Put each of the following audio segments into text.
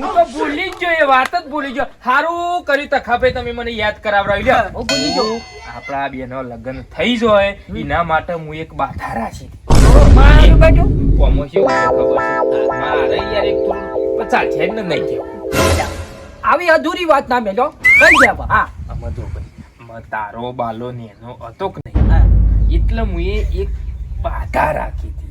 હું તો ભૂલી જ ગયો, એ વાત જ ભૂલી ગયો. હારું કર્યું તખાભાઈ તમે મને યાદ કરાવડાવી. હું ભૂલી ગયો. આપણા બેનો લગ્ન થઈ જાય એના માટે હું એક બાધા રાખી. મારું બેટું કોમોશી ખબર છે મારે યાર એક થોડું ચાલશે જ નહીં કેવું. આવી અધૂરી વાત ના મેલો કઈ ગયા. હા આમાં જો ભાઈ તારો બાલો નેનો હતો કે નહીં એટલે હું એક બાધા રાખી હતી.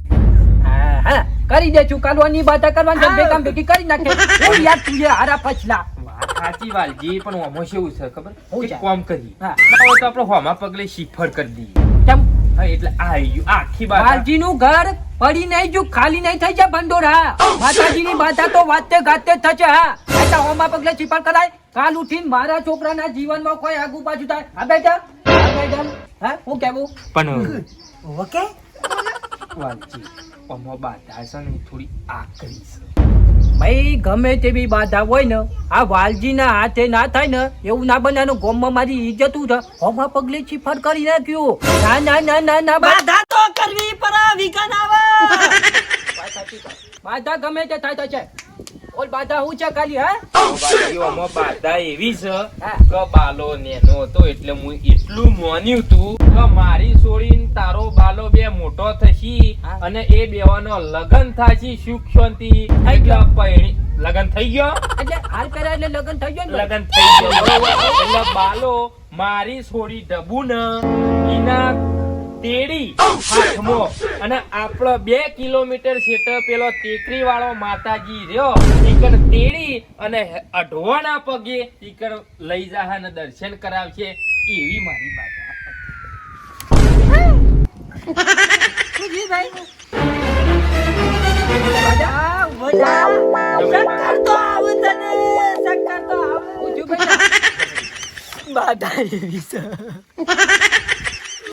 હા હા કરી દે ચુકાલવાની બાધા કરવાની બે કામ ભેગી કરી નાખે. હું યાર તું હારા પછલા વાત સાચી વાલજી પણ આમાં શું છે ખબર હું એક કામ કરી હા તો આપણે હોમા પગલે શિફર કરી દઈએ. કેમ હા એટલે આખી બાધા વાલજી નું ઘર પડી નહીં જો ખાલી નહીં થઈ જાય ભંડોરા. માતાજીની બાધા તો વાતે ગાતે થશે. હા એટલે હોમા પગલે ચીપર કરાય. કાલ ઉઠીને મારા છોકરાના જીવનમાં કોઈ આગુ પાછું થાય. હા બેટા હા હું કેવું પણ ઓકે વાલજી આમાં બાધા છે ને થોડી આકરી છે. ભાઈ ગમે તેવી બાધા હોય ને આ વાલજીના હાથે ના થાય ને એવું ના બનાનું. ગોમમાં મારી ઇજ્જત છે હોમા પગલે ચીફર કરી નાખ્યું. ના ના ના ના ના બાધા તો કરવી પડે વિઘન આવે. બાધા ગમે તે થાય છે. ઓલ બાધા હું છે ખાલી. હા વાલજી આમાં બાધા એવી છે હા. કે બાલો નેનો હતો એટલે હું એટલું માન્યું તું કે મારી છોડીને તારો બાલો બે મોટો થશી હા. અને એ બેવાનો લગન થાશી સુખ શાંતિ એટલે પૈણી લગન થઈ ગયો. એટલે હાલ પેલા એટલે લગન થઈ ગયો ને લગન થઈ ગયો બરોબર. એટલે બાલો મારી છોડી ડબુ ને ઈના તેડી હાથમાં અને આપણો 2 કિલોમીટર સેટર પેલો ટેકરી વાળો માતાજી રહ્યો ઈકર તેડી અને અઢવાના પગે ઈકર લઈ જા અને દર્શન કરાવશે એવી મારી બાધા. બાધા એવી છે.